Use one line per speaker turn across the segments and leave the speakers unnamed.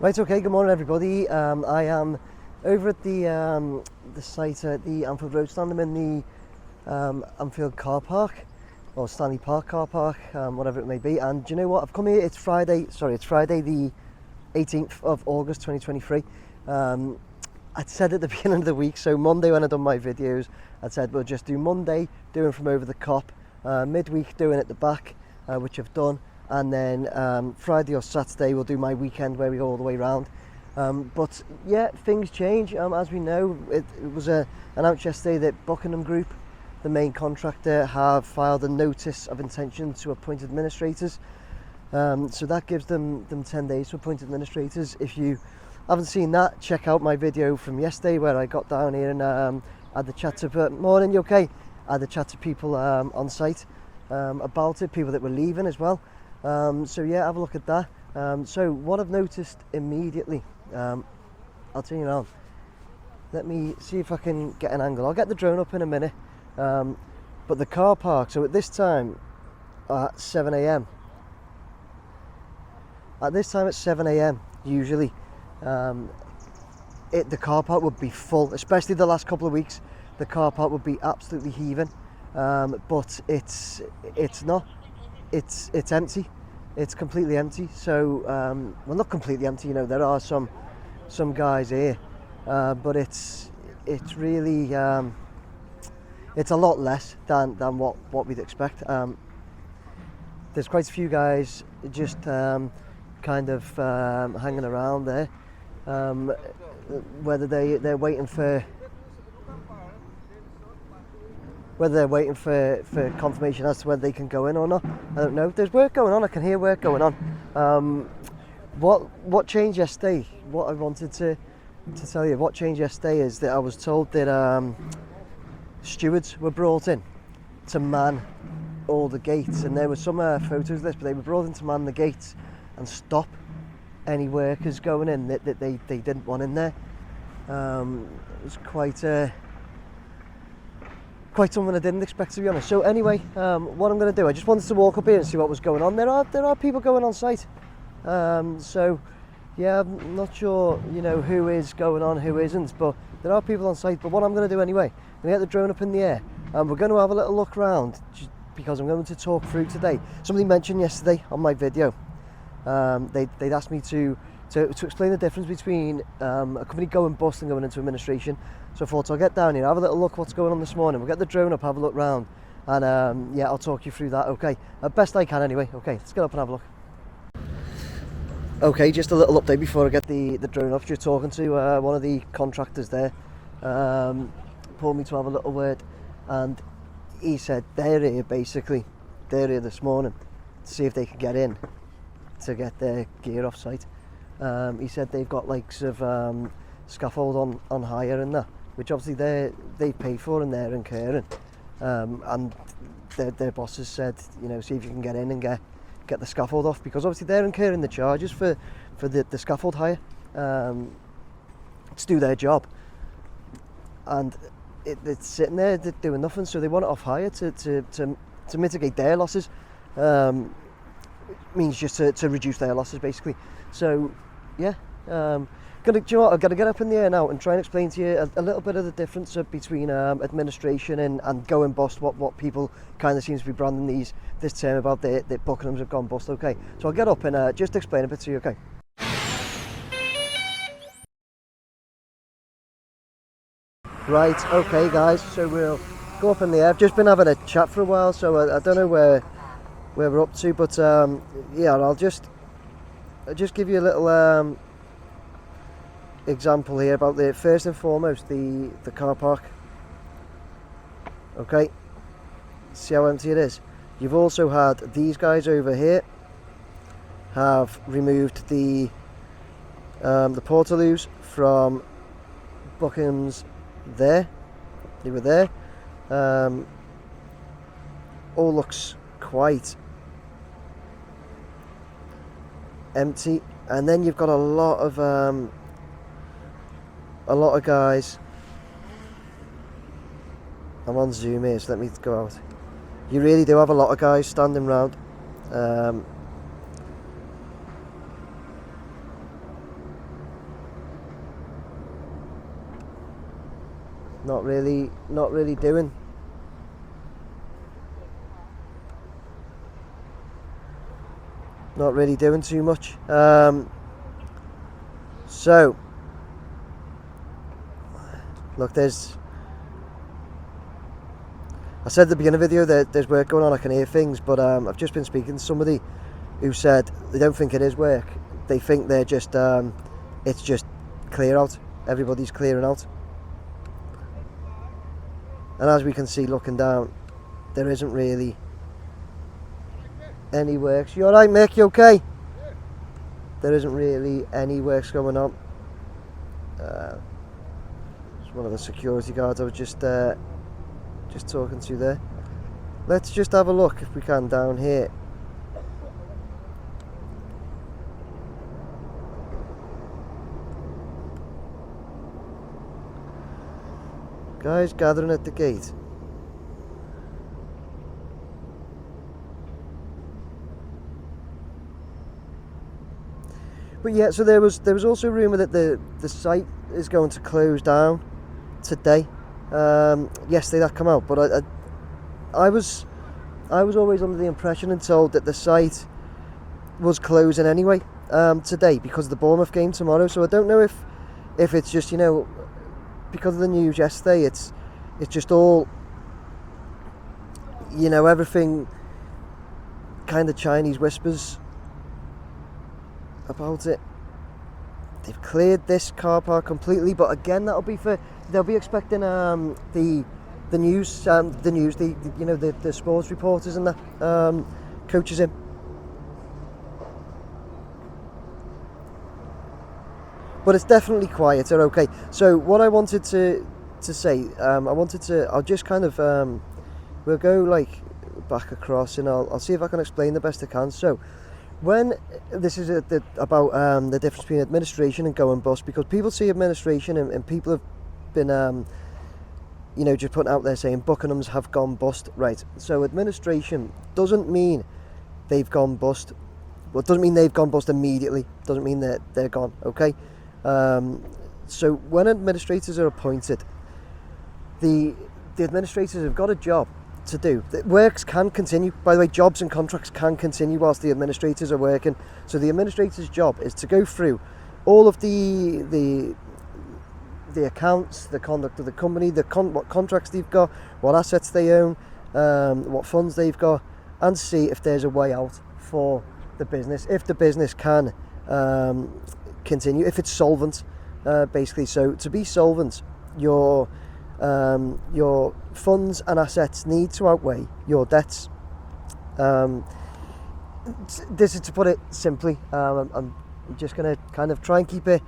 Right, okay, good morning everybody. I am over at the site at the Anfield Road Stand. I'm in the Anfield car park, or Stanley Park car park, whatever it may be. And do you know what? I've come here, it's Friday the 18th of August 2023. I'd said at the beginning of the week, so Monday when I done my videos, I'd said we'll just do Monday, doing from over the cop, midweek doing at the back, which I've done. And then Friday or Saturday we'll do my weekend where we go all the way around. But yeah, things change. As we know, it was announced yesterday that Buckingham Group, the main contractor, have filed a notice of intention to appoint administrators. So that gives them 10 days to appoint administrators. If you haven't seen that, check out my video from yesterday where I got down here and had the chat to morning, you okay? I had the chat to people on site about it, people that were leaving as well. So yeah, have a look at that. So what I've noticed immediately, I'll tell you now. Let me see if I can get an angle. I'll get the drone up in a minute. But the car park, so at this time at 7 a.m. At this time at 7 a.m. usually, the car park would be full, especially the last couple of weeks. The car park would be absolutely heaving, but it's not. It's empty. It's completely empty. So well, not completely empty, you know, there are some guys here, but it's really it's a lot less than what we'd expect. There's quite a few guys just kind of hanging around there, whether they're waiting for confirmation as to whether they can go in or not. I don't know. There's work going on. I can hear work going on. What changed yesterday? What I wanted to tell you. What changed yesterday is that I was told that stewards were brought in to man all the gates, and there were some photos of this, but they were brought in to man the gates and stop any workers going in that they didn't want in there. It was quite something I didn't expect, to be honest. So anyway, what I'm going to do, I just wanted to walk up here and see what was going on. There are people going on site. So yeah, I'm not sure, you know, who is going on, who isn't, but there are people on site. But what I'm going to do anyway, I'm going to get the drone up in the air and we're going to have a little look around, because I'm going to talk through today. Somebody mentioned yesterday on my video, they'd asked me to explain the difference between a company going bust and going into administration. So I thought I'll get down here, have a little look what's going on this morning. We'll get the drone up, have a look round, and yeah, I'll talk you through that, okay? Best I can anyway. Okay, let's get up and have a look. Okay, just a little update before I get the drone up. Just talking to one of the contractors there, pulled me to have a little word, and he said they're here this morning to see if they can get in to get their gear off site. He said they've got likes of scaffold on hire and that, which obviously they pay for and they're incurring, and their bosses said, you know, see if you can get in and get the scaffold off, because obviously they're incurring the charges for the scaffold hire to do their job, and it's sitting there doing nothing. So they want it off hire to mitigate their losses. Means just to reduce their losses basically. So yeah, do you know what, I've got to get up in the air now and try and explain to you a little bit of the difference between administration and going bust, what people kind of seems to be branding this term about that Buckingham's have gone bust. Okay, so I'll get up and just explain a bit to you, okay? Right, okay guys, so we'll go up in the air. I've just been having a chat for a while, so I don't know where we're up to, but yeah, I'll just give you a little example here about the first and foremost the car park. Okay, see how empty it is. You've also had these guys over here have removed the portaloos from Buckingham's there. They were there. All looks quite empty, and then you've got a lot of guys. I'm on Zoom here, so let me go out. You really do have a lot of guys standing around. not really doing. Not really doing too much. So look, I said at the beginning of the video that there's work going on, I can hear things, but I've just been speaking to somebody who said they don't think it is work. They think they're just, it's just clear out. Everybody's clearing out. And as we can see looking down, there isn't really any works. You alright, Mick? You okay? There isn't really any works going on. It's one of the security guards I was just talking to there. Let's just have a look if we can down here. Guys gathering at the gate. But yeah, so there was also a rumour that the site is going to close down today. Yesterday that came out, but I was always under the impression and told that the site was closing anyway today because of the Bournemouth game tomorrow. So I don't know if it's just, you know, because of the news yesterday, it's just all, you know, everything kind of Chinese whispers about it. They've cleared this car park completely, but again, that'll be they'll be expecting the news, you know, the sports reporters and the coaches in. But it's definitely quieter. Okay, so what I wanted to say, I'll just kind of we'll go like back across, and I'll see if I can explain the best I can. So when this is about the difference between administration and going bust, because people see administration and people have been you know, just putting out there saying Buckingham's have gone bust, right? So administration doesn't mean they've gone bust. Well, it doesn't mean they've gone bust immediately. Doesn't mean that they're gone. Okay. So when administrators are appointed, the administrators have got a job to do. The works can continue. By the way, jobs and contracts can continue whilst the administrators are working. So the administrator's job is to go through all of the accounts, the conduct of the company, what contracts they've got, what assets they own, what funds they've got, and see if there's a way out for the business, if the business can continue, if it's solvent, basically. So to be solvent, your funds and assets need to outweigh your debts. This is to put it simply. I'm just going to kind of try and keep it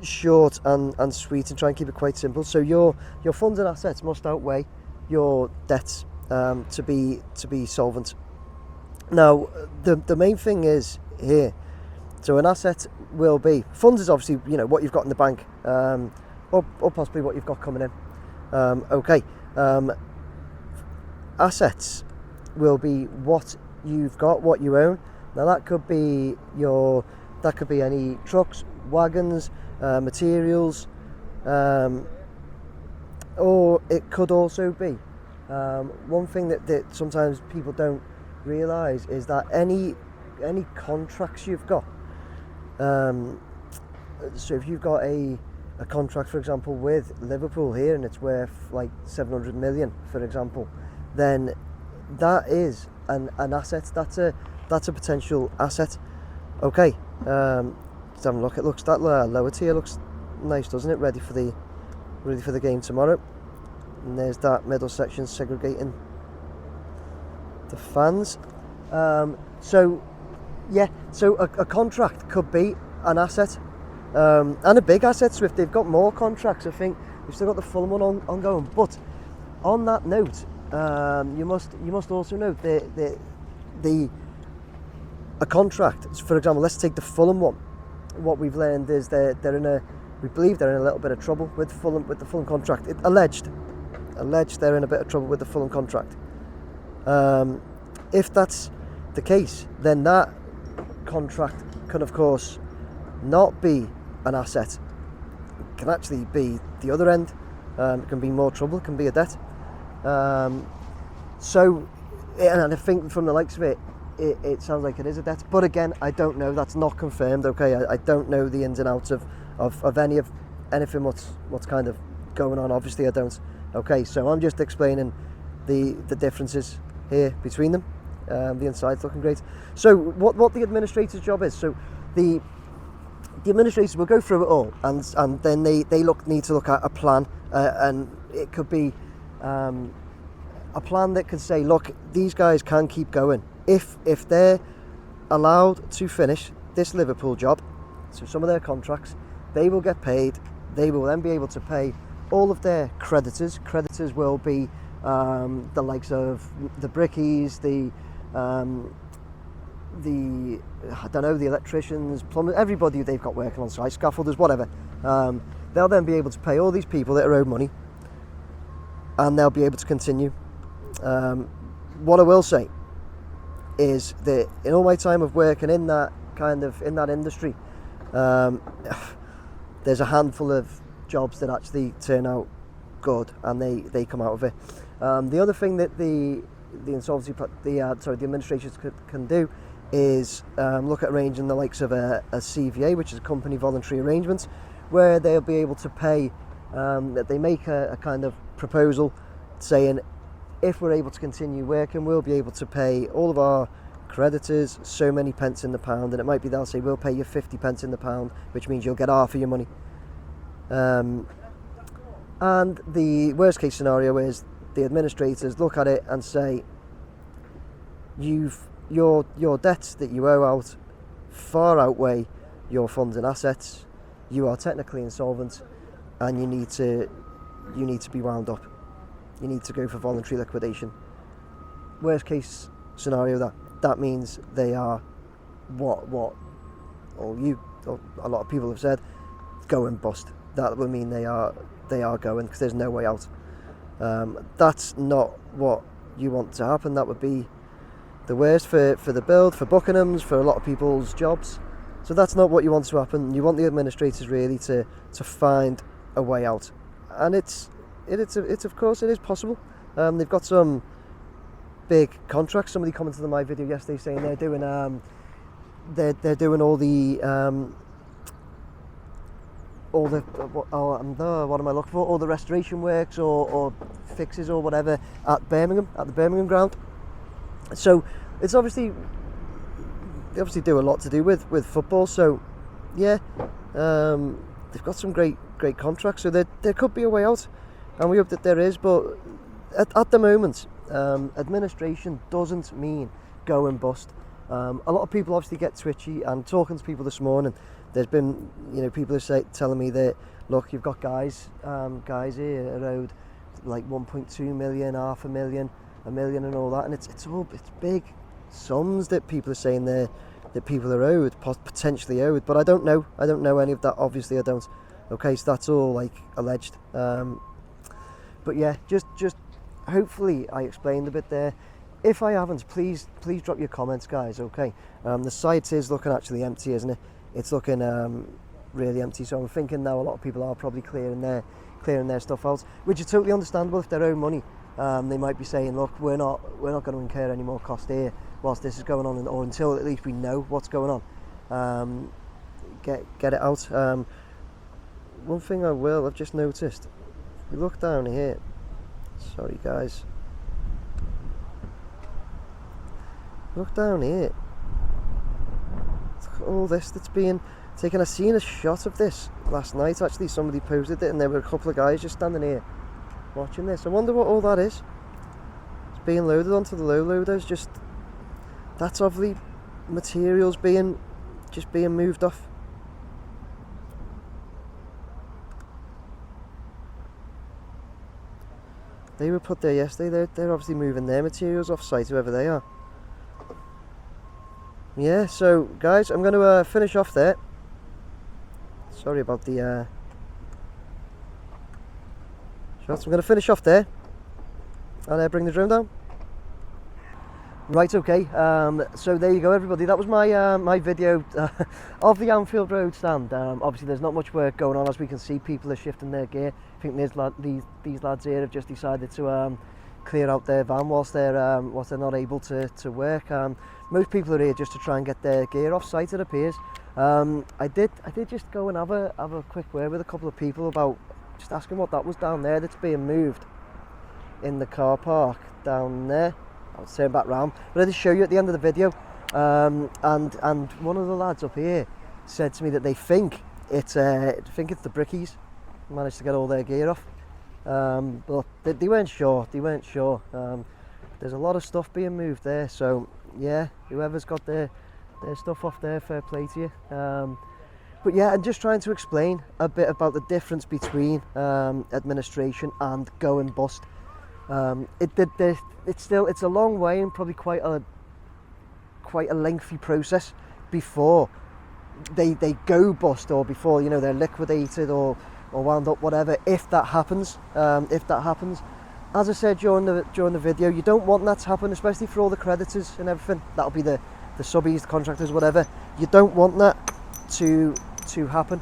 short and sweet and try and keep it quite simple. So your funds and assets must outweigh your debts to be solvent. Now the main thing is here. So an asset will be, funds is obviously, you know, what you've got in the bank, or possibly what you've got coming in. Assets will be what you've got, what you own. Now that could be any trucks, wagons, materials, or it could also be one thing that sometimes people don't realise is that any contracts you've got. So if you've got a contract, for example, with Liverpool here, and it's worth like 700 million, for example, then that is an asset. That's a potential asset. Okay, let's have a look. It looks, that lower tier looks nice, doesn't it? Ready for the game tomorrow. And there's that middle section segregating the fans. So yeah, so a contract could be an asset, and a big asset. So if they've got more contracts, I think we've still got the Fulham one ongoing. But on that note, you must also note a contract. For example, let's take the Fulham one. What we've learned is we believe they're in a little bit of trouble with the Fulham contract. Alleged they're in a bit of trouble with the Fulham contract. If that's the case, then that contract can, of course, not be an asset. It can actually be the other end It can be more trouble, it can be a debt. So, and I think from the likes of it, it sounds like it is a debt. But again, I don't know. That's not confirmed. Okay, I don't know the ins and outs of anything what's kind of going on. Obviously, I don't. Okay, so I'm just explaining the differences here between them. The inside's looking great. So what the administrator's job is. So the administrators will go through it all, and then they need to look at a plan, and it could be a plan that can say, look, these guys can keep going if they're allowed to finish this Liverpool job. So some of their contracts, they will get paid. They will then be able to pay all of their creditors. Creditors will be the likes of the brickies, the I don't know, the electricians, plumbers, everybody they've got working on site, scaffolders, whatever. They'll then be able to pay all these people that are owed money, and they'll be able to continue. What I will say is that in all my time of working in that industry, there's a handful of jobs that actually turn out good, and they come out of it. The other thing that the administrators can do is look at arranging the likes of a CVA, which is a company voluntary arrangement, where they'll be able to pay, that they make a kind of proposal saying, if we're able to continue working, we'll be able to pay all of our creditors so many pence in the pound, and it might be they'll say, we'll pay you 50 pence in the pound, which means you'll get half of your money. And the worst case scenario is the administrators look at it and say, your debts that you owe out far outweigh your funds and assets. You are technically insolvent, and you need to be wound up. You need to go for voluntary liquidation. Worst case scenario, that means they are what a lot of people have said, going bust. That would mean they are going, because there's no way out. That's not what you want to happen. That would be the worst for the build, for Buckingham's, for a lot of people's jobs. So that's not what you want to happen. You want the administrators really to find a way out, and it's of course it is possible. They've got some big contracts. Somebody commented on my video yesterday saying they're doing all the what am I looking for? All the restoration works or fixes or whatever at the Birmingham ground. So it's they obviously do a lot to do with football. So yeah, they've got some great contracts. So there could be a way out, and we hope that there is. But at the moment, administration doesn't mean go and bust. A lot of people obviously get twitchy, and talking to people this morning, there's been people are telling me that, look, you've got guys here owed like 1.2 million, half a million, a million, and all that, and it's big sums that people are saying that people are owed, potentially owed. But I don't know any of that. Obviously I don't. Okay, so that's all like alleged. But yeah, just hopefully I explained a bit there. If I haven't, please drop your comments, guys. Okay, the site is looking actually empty, isn't it? It's looking really empty. So I'm thinking now a lot of people are probably clearing their stuff out, which is totally understandable. If their own money, they might be saying, look, we're not going to incur any more cost here whilst this is going on, or until at least we know what's going on. Get it out. One thing I've just noticed, if we look down here, sorry guys, look down here, look at all this that's being taken. I seen a shot of this last night, actually. Somebody posted it, and there were a couple of guys just standing here watching this. I wonder what all that is. It's being loaded onto the low loaders. That's obviously materials being moved off. They were put there yesterday. They're obviously moving their materials off site, whoever they are. Yeah, so guys, I'm going to finish off there. Sorry about the shots. I'm going to finish off there and bring the drone down. Right, okay, so there you go everybody, that was my my video of the Anfield Road Stand. Obviously there's not much work going on, as we can see. People are shifting their gear. I think these lads here have just decided to clear out their van whilst they're not able to work. Most people are here just to try and get their gear off site, it appears. I did just go and have a quick word with a couple of people about just asking what that was down there that's being moved in the car park down there. I'll turn back round, but I did show you at the end of the video, and one of the lads up here said to me that they think it's the brickies managed to get all their gear off, but they weren't sure. There's a lot of stuff being moved there, so yeah, whoever's got their stuff off there, fair play to you. But yeah, I'm just trying to explain a bit about the difference between administration and going bust. It's a long way and probably quite a lengthy process before they go bust, or before, you know, they're liquidated or wound up, whatever, if that happens. As I said during the video, you don't want that to happen, especially for all the creditors and everything. That'll be the subbies, the contractors, whatever. You don't want that to happen.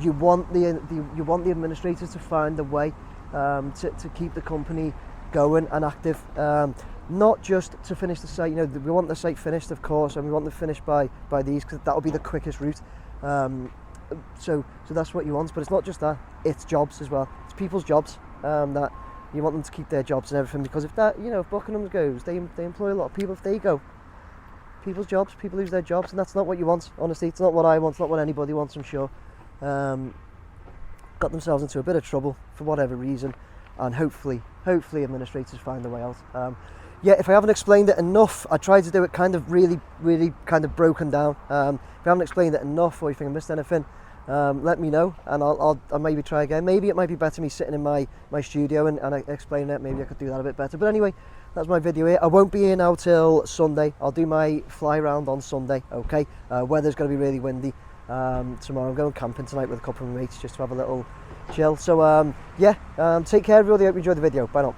You want the administrators to find a way to keep the company going and active, not just to finish the site. You know, we want the site finished, of course, and we want them finished by these, because that'll be the quickest route. So that's what you want, but it's not just that, it's jobs as well. It's people's jobs, that you want them to keep their jobs and everything, because if Buckingham goes, they employ a lot of people. If they go, people's jobs, people lose their jobs, and that's not what you want. Honestly, it's not what I want, it's not what anybody wants, I'm sure. Got themselves into a bit of trouble for whatever reason, and hopefully administrators find a way out. Yeah, if I haven't explained it enough, I tried to do it kind of really kind of broken down. If I haven't explained it enough, or you think I missed anything, let me know, and I'll maybe try again. Maybe it might be better me sitting in my studio and explaining it. Maybe I could do that a bit better. But anyway, that's my video here. I won't be here now till Sunday. I'll do my fly round on Sunday, okay? Weather's going to be really windy. Tomorrow I'm going camping tonight with a couple of mates, just to have a little chill. So yeah, take care everybody. I hope you enjoyed the video. Bye now.